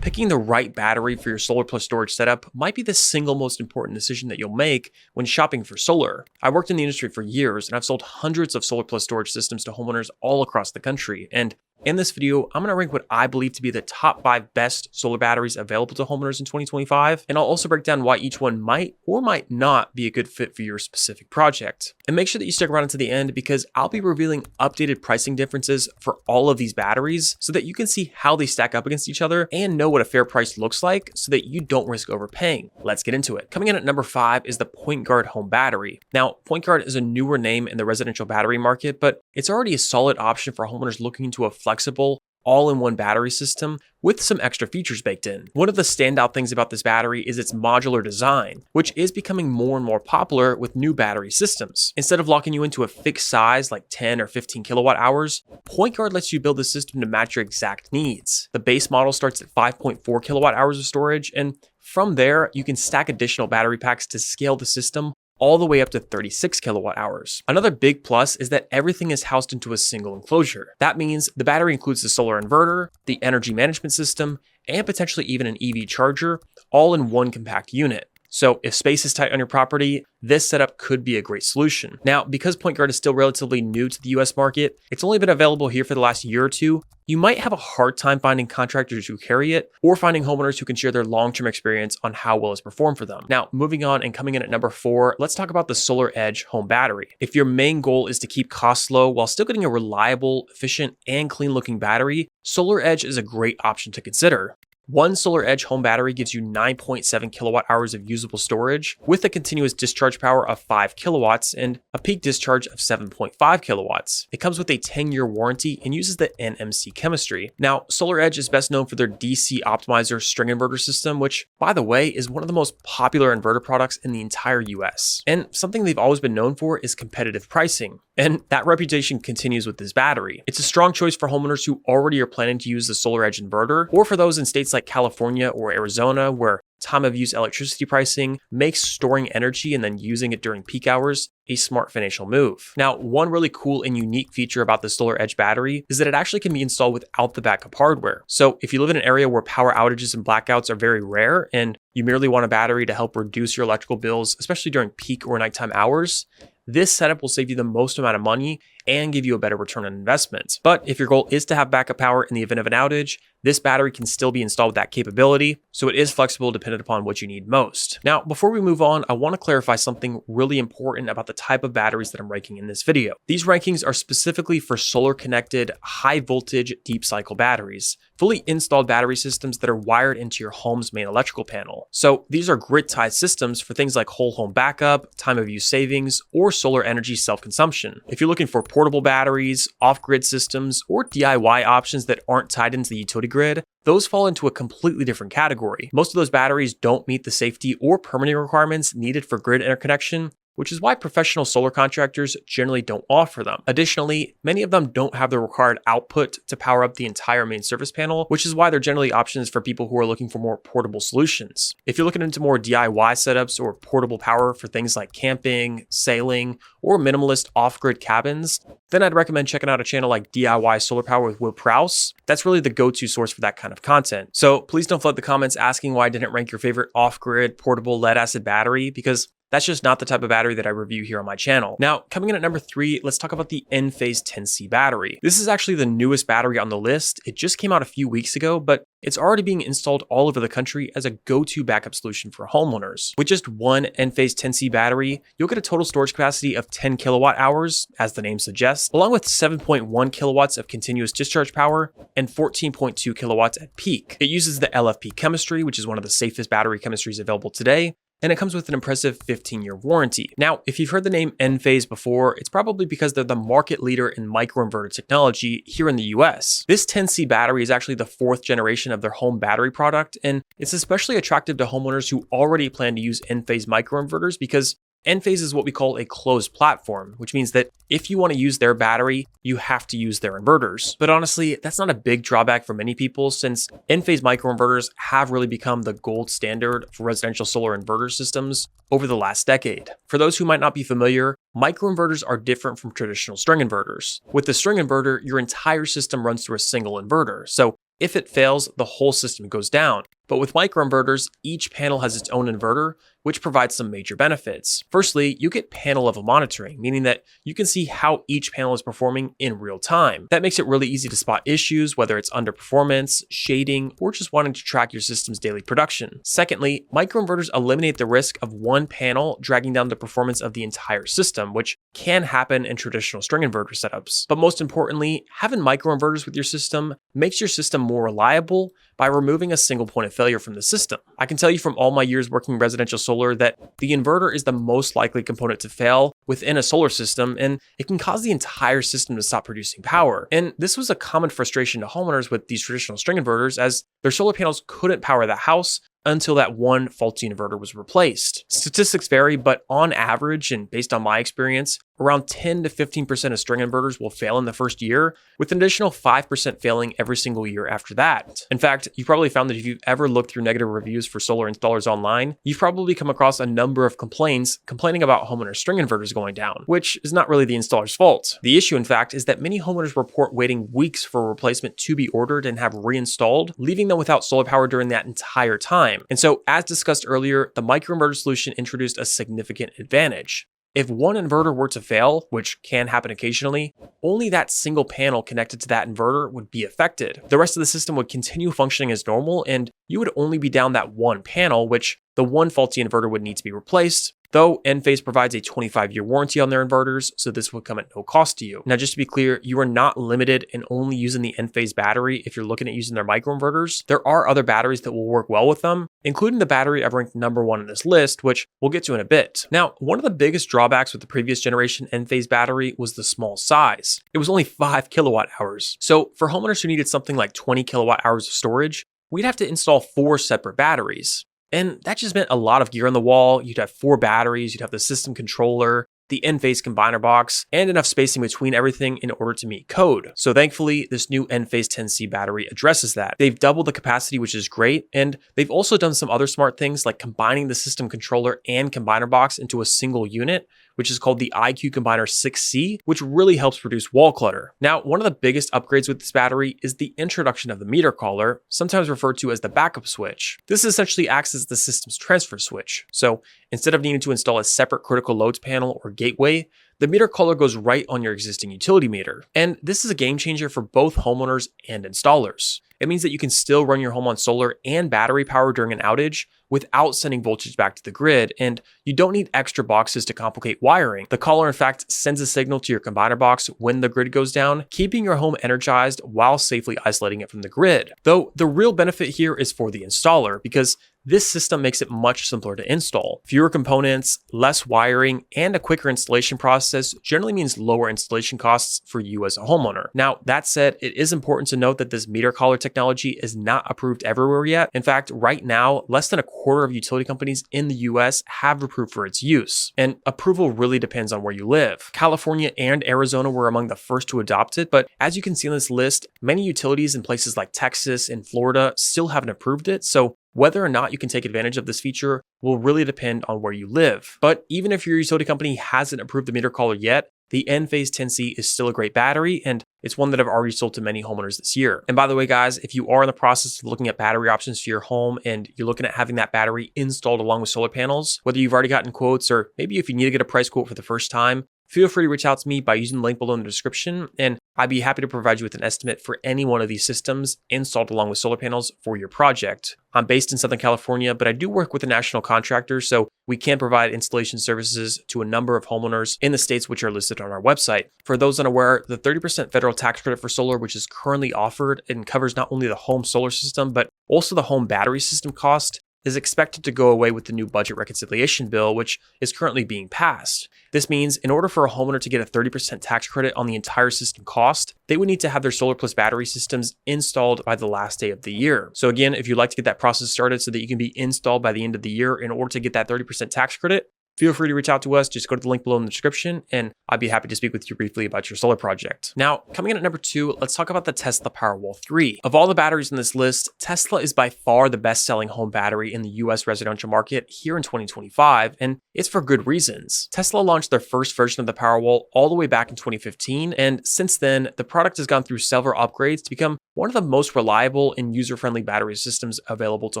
Picking the right battery for your solar plus storage setup might be the single most important decision that you'll make when shopping for solar. I worked in the industry for years and I've sold hundreds of solar plus storage systems to homeowners all across the country. And in this video, I'm going to rank what I believe to be the top 5 best solar batteries available to homeowners in 2025. And I'll also break down why each one might or might not be a good fit for your specific project. And make sure that you stick around until the end because I'll be revealing updated pricing differences for all of these batteries so that you can see how they stack up against each other and know what a fair price looks like so that you don't risk overpaying. Let's get into it. Coming in at number 5 is the PointGuard home battery. Now, PointGuard is a newer name in the residential battery market, but it's already a solid option for homeowners looking into a flexible, all-in-one battery system with some extra features baked in. One of the standout things about this battery is its modular design, which is becoming more and more popular with new battery systems. Instead of locking you into a fixed size like 10 or 15 kilowatt hours, PointGuard lets you build the system to match your exact needs. The base model starts at 5.4 kilowatt hours of storage, and from there, you can stack additional battery packs to scale the system all the way up to 36 kilowatt hours. Another big plus is that everything is housed into a single enclosure. That means the battery includes the solar inverter, the energy management system, and potentially even an EV charger, all in one compact unit. So if space is tight on your property, this setup could be a great solution. Now, because PointGuard is still relatively new to the US market, it's only been available here for the last year or two, you might have a hard time finding contractors who carry it or finding homeowners who can share their long-term experience on how well it's performed for them. Now, moving on and coming in at number 4, let's talk about the SolarEdge home battery. If your main goal is to keep costs low while still getting a reliable, efficient, and clean-looking battery, SolarEdge is a great option to consider. One SolarEdge home battery gives you 9.7 kilowatt hours of usable storage with a continuous discharge power of 5 kilowatts and a peak discharge of 7.5 kilowatts. It comes with a 10-year warranty and uses the NMC chemistry. Now, SolarEdge is best known for their DC optimizer string inverter system, which, by the way, is one of the most popular inverter products in the entire US. And something they've always been known for is competitive pricing. And that reputation continues with this battery. It's a strong choice for homeowners who already are planning to use the SolarEdge inverter, or for those in states like California or Arizona where time of use electricity pricing makes storing energy and then using it during peak hours a smart financial move. Now, one really cool and unique feature about the SolarEdge battery is that it actually can be installed without the backup hardware. So if you live in an area where power outages and blackouts are very rare and you merely want a battery to help reduce your electrical bills, especially during peak or nighttime hours, this setup will save you the most amount of money and give you a better return on investment. But if your goal is to have backup power in the event of an outage, this battery can still be installed with that capability, so it is flexible depending upon what you need most. Now, before we move on, I want to clarify something really important about the type of batteries that I'm ranking in this video. These rankings are specifically for solar-connected, high-voltage, deep-cycle batteries, fully installed battery systems that are wired into your home's main electrical panel. So these are grid-tied systems for things like whole home backup, time-of-use savings, or solar energy self-consumption. If you're looking for portable batteries, off-grid systems, or DIY options that aren't tied into the utility grid, those fall into a completely different category. Most of those batteries don't meet the safety or permitting requirements needed for grid interconnection, which is why professional solar contractors generally don't offer them. Additionally, many of them don't have the required output to power up the entire main service panel, which is why they're generally options for people who are looking for more portable solutions. If you're looking into more DIY setups or portable power for things like camping, sailing, or minimalist off-grid cabins, then I'd recommend checking out a channel like DIY Solar Power with Will Prowse. That's really the go-to source for that kind of content. So please don't flood the comments asking why I didn't rank your favorite off-grid portable lead-acid battery, because that's just not the type of battery that I review here on my channel. Now, coming in at number 3, let's talk about the Enphase 10C battery. This is actually the newest battery on the list. It just came out a few weeks ago, but it's already being installed all over the country as a go-to backup solution for homeowners. With just one Enphase 10C battery, you'll get a total storage capacity of 10 kilowatt hours, as the name suggests, along with 7.1 kilowatts of continuous discharge power and 14.2 kilowatts at peak. It uses the LFP chemistry, which is one of the safest battery chemistries available today, and it comes with an impressive 15-year warranty. Now, if you've heard the name Enphase before, it's probably because they're the market leader in microinverter technology here in the US. This 10C battery is actually the 4th generation of their home battery product, and it's especially attractive to homeowners who already plan to use Enphase microinverters because Enphase is what we call a closed platform, which means that if you want to use their battery, you have to use their inverters. But honestly, that's not a big drawback for many people since Enphase microinverters have really become the gold standard for residential solar inverter systems over the last decade. For those who might not be familiar, microinverters are different from traditional string inverters. With the string inverter, your entire system runs through a single inverter. So If it fails, the whole system goes down. But with microinverters, each panel has its own inverter, which provides some major benefits. Firstly, you get panel level monitoring, meaning that you can see how each panel is performing in real time. That makes it really easy to spot issues, whether it's underperformance, shading, or just wanting to track your system's daily production. Secondly, microinverters eliminate the risk of one panel dragging down the performance of the entire system, which can happen in traditional string inverter setups. But most importantly, having microinverters with your system makes your system more reliable by removing a single point of failure from the system. I can tell you from all my years working residential solar that the inverter is the most likely component to fail within a solar system, and it can cause the entire system to stop producing power. And this was a common frustration to homeowners with these traditional string inverters, as their solar panels couldn't power the house until that one faulty inverter was replaced. Statistics vary, but on average, and based on my experience, around 10 to 15% of string inverters will fail in the first year, with an additional 5% failing every single year after that. In fact, you probably found that if you've ever looked through negative reviews for solar installers online, you've probably come across a number of complaints complaining about homeowner string inverters going down, which is not really the installer's fault. The issue, in fact, is that many homeowners report waiting weeks for a replacement to be ordered and have reinstalled, leaving them without solar power during that entire time. And so, as discussed earlier, the microinverter solution introduced a significant advantage. If one inverter were to fail, which can happen occasionally, only that single panel connected to that inverter would be affected. The rest of the system would continue functioning as normal, and you would only be down that one panel, which the one faulty inverter would need to be replaced. Though Enphase provides a 25-year warranty on their inverters, so this would come at no cost to you. Now, just to be clear, you are not limited in only using the Enphase battery if you're looking at using their microinverters. There are other batteries that will work well with them, including the battery I've ranked number 1 in this list, which we'll get to in a bit. Now, one of the biggest drawbacks with the previous generation Enphase battery was the small size. It was only 5 kilowatt hours. So for homeowners who needed something like 20 kilowatt hours of storage, we'd have to install 4 separate batteries. And that just meant a lot of gear on the wall. You'd have 4 batteries, you'd have the system controller, the Enphase combiner box, and enough spacing between everything in order to meet code. So thankfully, this new Enphase 10C battery addresses that. They've doubled the capacity, which is great, and they've also done some other smart things like combining the system controller and combiner box into a single unit, which is called the IQ Combiner 6C, which really helps reduce wall clutter. Now, one of the biggest upgrades with this battery is the introduction of the meter collar, sometimes referred to as the backup switch. This essentially acts as the system's transfer switch. So instead of needing to install a separate critical loads panel or gateway, the meter collar goes right on your existing utility meter. And this is a game changer for both homeowners and installers. It means that you can still run your home on solar and battery power during an outage without sending voltage back to the grid, and you don't need extra boxes to complicate wiring. The collar, in fact, sends a signal to your combiner box when the grid goes down, keeping your home energized while safely isolating it from the grid. Though the real benefit here is for the installer, because this system makes it much simpler to install. Fewer components, less wiring, and a quicker installation process generally means lower installation costs for you as a homeowner. Now, that said, it is important to note that this meter collar technology is not approved everywhere yet. In fact, right now, less than a quarter of utility companies in the US have approved for its use. And approval really depends on where you live. California and Arizona were among the first to adopt it, but as you can see on this list, many utilities in places like Texas and Florida still haven't approved it, so whether or not you can take advantage of this feature will really depend on where you live. But even if your utility company hasn't approved the meter collar yet, the Enphase 10C is still a great battery, and it's one that I've already sold to many homeowners this year. And by the way, guys, if you are in the process of looking at battery options for your home and you're looking at having that battery installed along with solar panels, whether you've already gotten quotes or maybe if you need to get a price quote for the first time, feel free to reach out to me by using the link below in the description, and I'd be happy to provide you with an estimate for any one of these systems installed along with solar panels for your project. I'm based in Southern California, but I do work with a national contractor, so we can provide installation services to a number of homeowners in the states which are listed on our website. For those unaware, the 30% federal tax credit for solar, which is currently offered and covers not only the home solar system, but also the home battery system cost, is expected to go away with the new budget reconciliation bill, which is currently being passed. This means in order for a homeowner to get a 30% tax credit on the entire system cost, they would need to have their solar plus battery systems installed by the last day of the year. So again, if you'd like to get that process started so that you can be installed by the end of the year in order to get that 30% tax credit, feel free to reach out to us. Just go to the link below in the description and I'd be happy to speak with you briefly about your solar project. Now, coming in at number 2, let's talk about the Tesla Powerwall 3. Of all the batteries in this list, Tesla is by far the best-selling home battery in the US residential market here in 2025, and it's for good reasons. Tesla launched their first version of the Powerwall all the way back in 2015, and since then, the product has gone through several upgrades to become one of the most reliable and user-friendly battery systems available to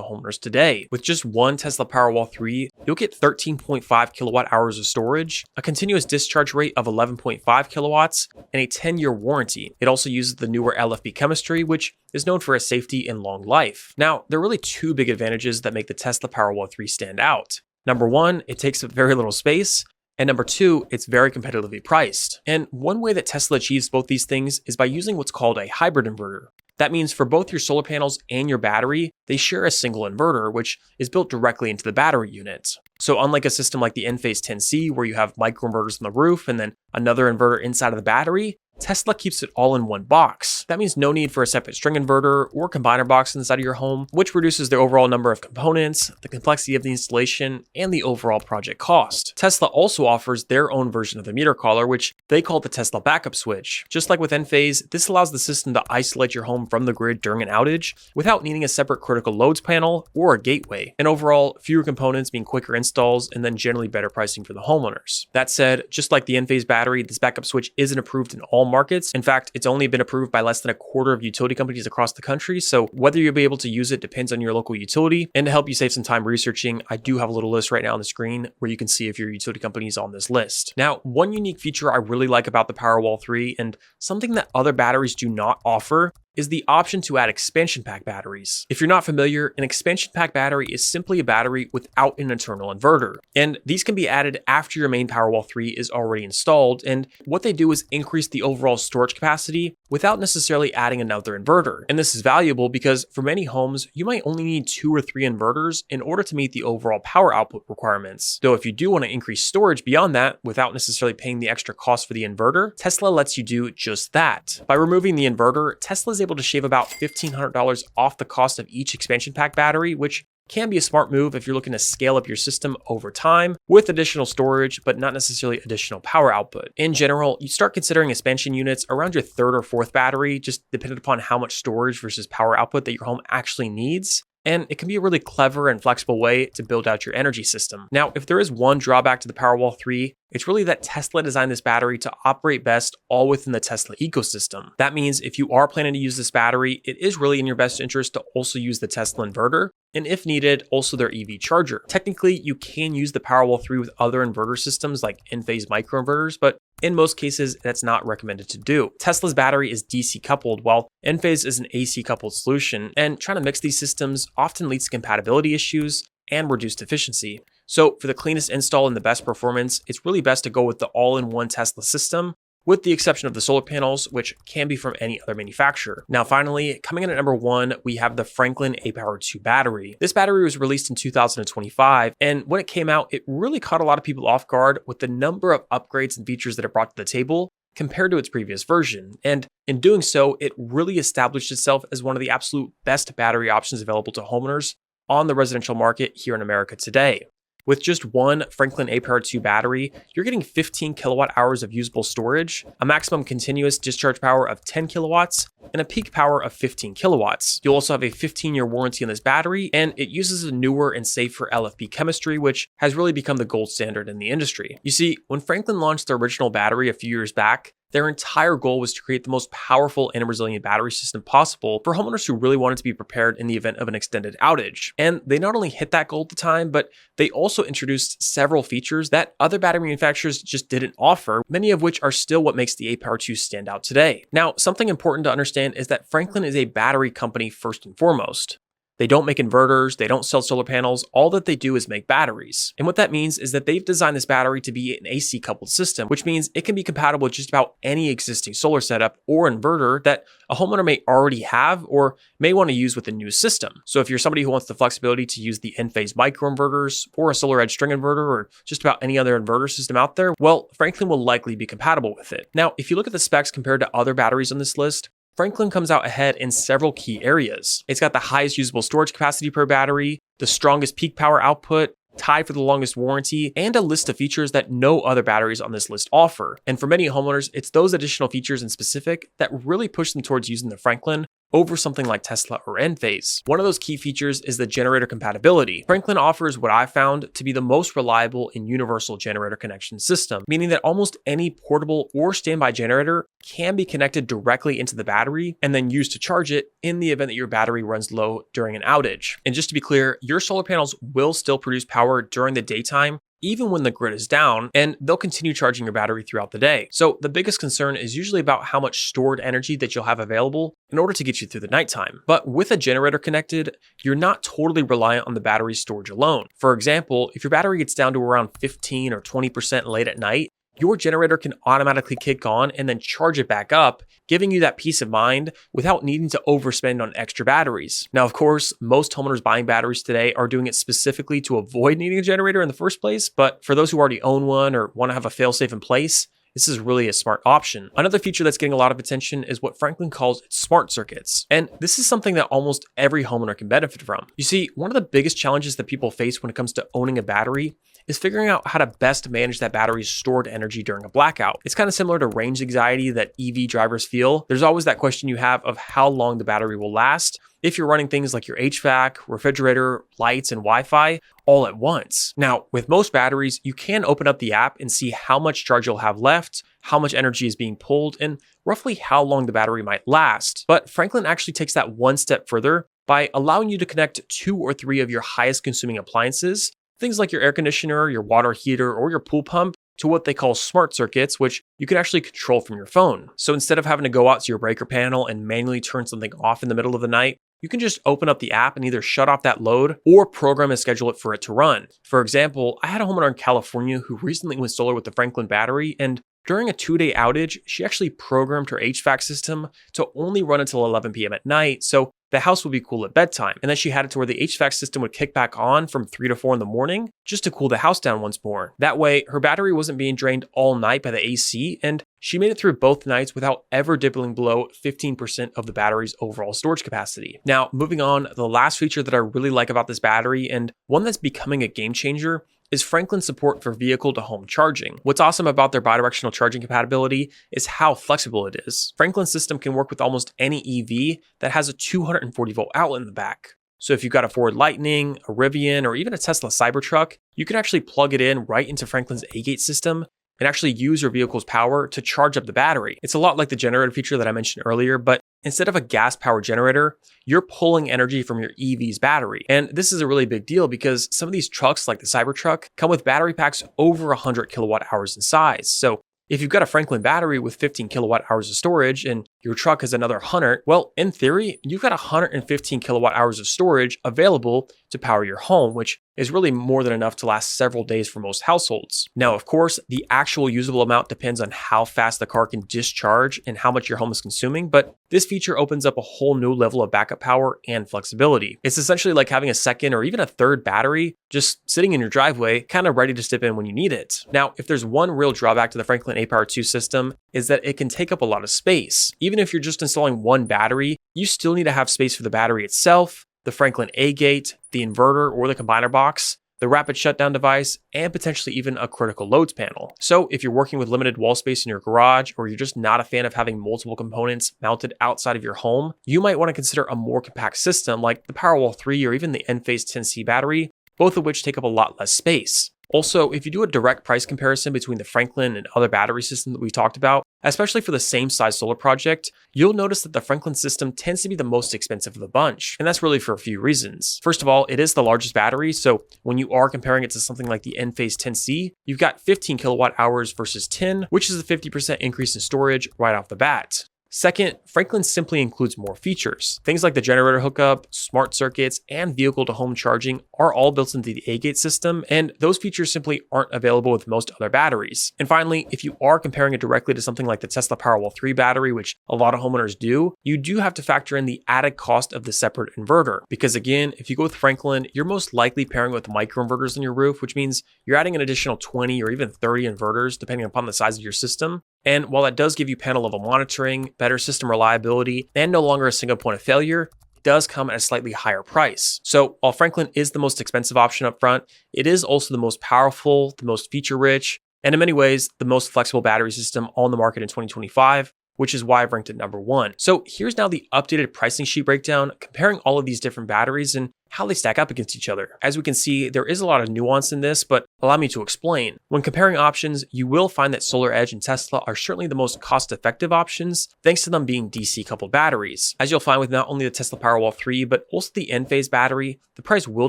homeowners today. With just one Tesla Powerwall 3, you'll get 13.5 kilowatt hours of storage, a continuous discharge rate of 11.5 kilowatts, and a 10-year warranty. It also uses the newer LFP chemistry, which is known for its safety and long life. Now, there are really two big advantages that make the Tesla Powerwall 3 stand out. Number one, it takes up very little space. And number two, it's very competitively priced. And one way that Tesla achieves both these things is by using what's called a hybrid inverter. That means for both your solar panels and your battery, they share a single inverter, which is built directly into the battery unit. So unlike a system like the Enphase 10C, where you have microinverters on the roof and then another inverter inside of the battery, Tesla keeps it all in one box. That means no need for a separate string inverter or combiner box inside of your home, which reduces the overall number of components, the complexity of the installation, and the overall project cost. Tesla also offers their own version of the meter collar, which they call the Tesla backup switch. Just like with Enphase, this allows the system to isolate your home from the grid during an outage without needing a separate critical loads panel or a gateway. And overall, fewer components mean quicker installs and then generally better pricing for the homeowners. That said, just like the Enphase battery, this backup switch isn't approved in all markets. In fact, it's only been approved by less than a quarter of utility companies across the country. So whether you'll be able to use it depends on your local utility. And to help you save some time researching, I do have a little list right now on the screen where you can see if your utility company is on this list. Now, one unique feature I really like about the Powerwall 3 and something that other batteries do not offer is the option to add expansion pack batteries. If you're not familiar, an expansion pack battery is simply a battery without an internal inverter. And these can be added after your main Powerwall 3 is already installed. And what they do is increase the overall storage capacity without necessarily adding another inverter. And this is valuable because for many homes, you might only need 2 or 3 inverters in order to meet the overall power output requirements. Though if you do want to increase storage beyond that without necessarily paying the extra cost for the inverter, Tesla lets you do just that. By removing the inverter, Tesla is able to shave about $1,500 off the cost of each expansion pack battery, which can be a smart move if you're looking to scale up your system over time with additional storage, but not necessarily additional power output. In general, you start considering expansion units around your 3rd or 4th battery, just depending upon how much storage versus power output that your home actually needs. And it can be a really clever and flexible way to build out your energy system. Now, if there is one drawback to the Powerwall 3, it's really that Tesla designed this battery to operate best all within the Tesla ecosystem. That means if you are planning to use this battery, it is really in your best interest to also use the Tesla inverter, and if needed, also their EV charger. Technically, you can use the Powerwall 3 with other inverter systems like Enphase microinverters, but in most cases, that's not recommended to do. Tesla's battery is DC coupled, while Enphase is an AC coupled solution, and trying to mix these systems often leads to compatibility issues and reduced efficiency. So for the cleanest install and the best performance, it's really best to go with the all-in-one Tesla system, with the exception of the solar panels, which can be from any other manufacturer. Now, finally, coming in at number 1, we have the Franklin aPower 2 battery. This battery was released in 2025, and when it came out, it really caught a lot of people off guard with the number of upgrades and features that it brought to the table compared to its previous version. And in doing so, it really established itself as one of the absolute best battery options available to homeowners on the residential market here in America today. With just one Franklin aPower 2 battery, you're getting 15 kilowatt hours of usable storage, a maximum continuous discharge power of 10 kilowatts, and a peak power of 15 kilowatts. You'll also have a 15-year warranty on this battery, and it uses a newer and safer LFP chemistry, which has really become the gold standard in the industry. You see, when Franklin launched their original battery a few years back, their entire goal was to create the most powerful and resilient battery system possible for homeowners who really wanted to be prepared in the event of an extended outage. And they not only hit that goal at the time, but they also introduced several features that other battery manufacturers just didn't offer, many of which are still what makes the aPower 2 stand out today. Now, something important to understand is that Franklin is a battery company first and foremost. They don't make inverters, they don't sell solar panels, all that they do is make batteries. And what that means is that they've designed this battery to be an AC coupled system, which means it can be compatible with just about any existing solar setup or inverter that a homeowner may already have or may want to use with a new system. So if you're somebody who wants the flexibility to use the Enphase microinverters or a SolarEdge string inverter or just about any other inverter system out there, well, Franklin will likely be compatible with it. Now, if you look at the specs compared to other batteries on this list, Franklin comes out ahead in several key areas. It's got the highest usable storage capacity per battery, the strongest peak power output, tied for the longest warranty, and a list of features that no other batteries on this list offer. And for many homeowners, it's those additional features in specific that really push them towards using the Franklin over something like Tesla or Enphase. One of those key features is the generator compatibility. Franklin offers what I found to be the most reliable and universal generator connection system, meaning that almost any portable or standby generator can be connected directly into the battery and then used to charge it in the event that your battery runs low during an outage. And just to be clear, your solar panels will still produce power during the daytime, even when the grid is down, and they'll continue charging your battery throughout the day. So the biggest concern is usually about how much stored energy that you'll have available in order to get you through the nighttime. But with a generator connected, you're not totally reliant on the battery storage alone. For example, if your battery gets down to around 15 or 20% late at night, your generator can automatically kick on and then charge it back up, giving you that peace of mind without needing to overspend on extra batteries. Now, of course, most homeowners buying batteries today are doing it specifically to avoid needing a generator in the first place, but for those who already own one or want to have a failsafe in place, this is really a smart option. Another feature that's getting a lot of attention is what Franklin calls its smart circuits. And this is something that almost every homeowner can benefit from. You see, one of the biggest challenges that people face when it comes to owning a battery is figuring out how to best manage that battery's stored energy during a blackout. It's kind of similar to range anxiety that EV drivers feel. There's always that question you have of how long the battery will last if you're running things like your HVAC, refrigerator, lights, and Wi-Fi all at once. Now, with most batteries, you can open up the app and see how much charge you'll have left, how much energy is being pulled, and roughly how long the battery might last. But Franklin actually takes that one step further by allowing you to connect 2 or 3 of your highest consuming appliances, things like your air conditioner, your water heater, or your pool pump, to what they call smart circuits, which you can actually control from your phone. So instead of having to go out to your breaker panel and manually turn something off in the middle of the night, you can just open up the app and either shut off that load or program and schedule it for it to run. For example, I had a homeowner in California who recently went solar with the Franklin battery, and during a 2-day outage, she actually programmed her HVAC system to only run until 11 p.m. at night, so the house would be cool at bedtime. And then she had it to where the HVAC system would kick back on from 3 to 4 in the morning just to cool the house down once more. That way, her battery wasn't being drained all night by the AC, and she made it through both nights without ever dipping below 15% of the battery's overall storage capacity. Now, moving on, the last feature that I really like about this battery, and one that's becoming a game changer, is Franklin's support for vehicle-to-home charging. What's awesome about their bidirectional charging compatibility is how flexible it is. Franklin's system can work with almost any EV that has a 240-volt outlet in the back. So if you've got a Ford Lightning, a Rivian, or even a Tesla Cybertruck, you can actually plug it in right into Franklin's A-Gate system and actually use your vehicle's power to charge up the battery. It's a lot like the generator feature that I mentioned earlier, but instead of a gas-powered generator, you're pulling energy from your EV's battery. And this is a really big deal because some of these trucks, like the Cybertruck, come with battery packs over 100 kilowatt hours in size. So if you've got a Franklin battery with 15 kilowatt hours of storage and your truck has another 100, well, in theory, you've got 115 kilowatt hours of storage available to power your home, which is really more than enough to last several days for most households. Now, of course, the actual usable amount depends on how fast the car can discharge and how much your home is consuming, but this feature opens up a whole new level of backup power and flexibility. It's essentially like having a second or even a third battery just sitting in your driveway, kind of ready to step in when you need it. Now, if there's one real drawback to the Franklin aPower 2 system, is that it can take up a lot of space. Even if you're just installing one battery, you still need to have space for the battery itself, the Franklin A-Gate, the inverter or the combiner box, the rapid shutdown device, and potentially even a critical loads panel. So if you're working with limited wall space in your garage, or you're just not a fan of having multiple components mounted outside of your home, you might want to consider a more compact system like the Powerwall 3 or even the Enphase 10C battery, both of which take up a lot less space. Also, if you do a direct price comparison between the Franklin and other battery systems that we talked about, especially for the same size solar project, you'll notice that the Franklin system tends to be the most expensive of the bunch. And that's really for a few reasons. First of all, it is the largest battery, so when you are comparing it to something like the Enphase 10C, you've got 15 kilowatt hours versus 10, which is a 50% increase in storage right off the bat. Second, Franklin simply includes more features. Things like the generator hookup, smart circuits, and vehicle-to-home charging are all built into the A-Gate system, and those features simply aren't available with most other batteries. And finally, if you are comparing it directly to something like the Tesla Powerwall 3 battery, which a lot of homeowners do, you do have to factor in the added cost of the separate inverter. Because again, if you go with Franklin, you're most likely pairing with microinverters on your roof, which means you're adding an additional 20 or even 30 inverters, depending upon the size of your system. And while that does give you panel level monitoring, better system reliability, and no longer a single point of failure, does come at a slightly higher price. So while Franklin is the most expensive option up front, it is also the most powerful, the most feature rich, and in many ways, the most flexible battery system on the market in 2025, which is why I've ranked it number 1. So here's now the updated pricing sheet breakdown, comparing all of these different batteries and how they stack up against each other. As we can see, there is a lot of nuance in this, but allow me to explain. When comparing options, you will find that SolarEdge and Tesla are certainly the most cost-effective options, thanks to them being DC-coupled batteries. As you'll find with not only the Tesla Powerwall 3, but also the Enphase battery, the price will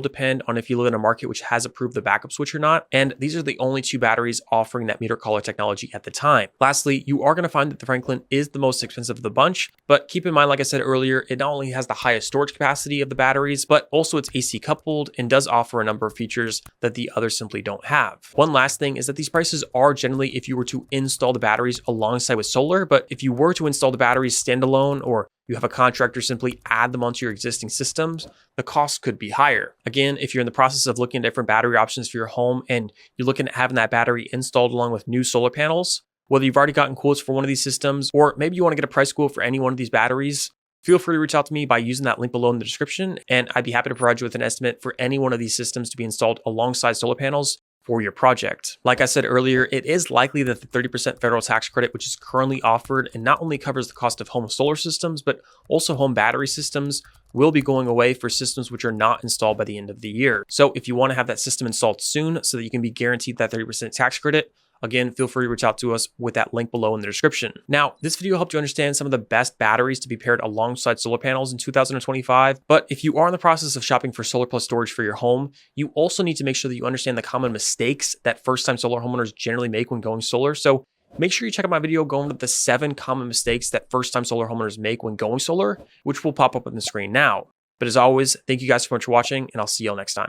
depend on if you live in a market which has approved the backup switch or not, and these are the only 2 batteries offering that meter collar technology at the time. Lastly, you are going to find that the Franklin is the most expensive of the bunch, but keep in mind, like I said earlier, it not only has the highest storage capacity of the batteries, but also it's AC coupled and does offer a number of features that the others simply don't have. One last thing is that these prices are generally if you were to install the batteries alongside with solar, but if you were to install the batteries standalone or you have a contractor simply add them onto your existing systems, the cost could be higher. Again, if you're in the process of looking at different battery options for your home and you're looking at having that battery installed along with new solar panels, whether you've already gotten quotes for one of these systems, or maybe you want to get a price quote for any one of these batteries, feel free to reach out to me by using that link below in the description, and I'd be happy to provide you with an estimate for any one of these systems to be installed alongside solar panels for your project. Like I said earlier, it is likely that the 30% federal tax credit, which is currently offered and not only covers the cost of home solar systems, but also home battery systems, will be going away for systems which are not installed by the end of the year. So if you want to have that system installed soon so that you can be guaranteed that 30% tax credit, again, feel free to reach out to us with that link below in the description. Now, this video helped you understand some of the best batteries to be paired alongside solar panels in 2025. But if you are in the process of shopping for solar plus storage for your home, you also need to make sure that you understand the common mistakes that first-time solar homeowners generally make when going solar. So make sure you check out my video going over the 7 common mistakes that first-time solar homeowners make when going solar, which will pop up on the screen now. But as always, thank you guys so much for watching, and I'll see you all next time.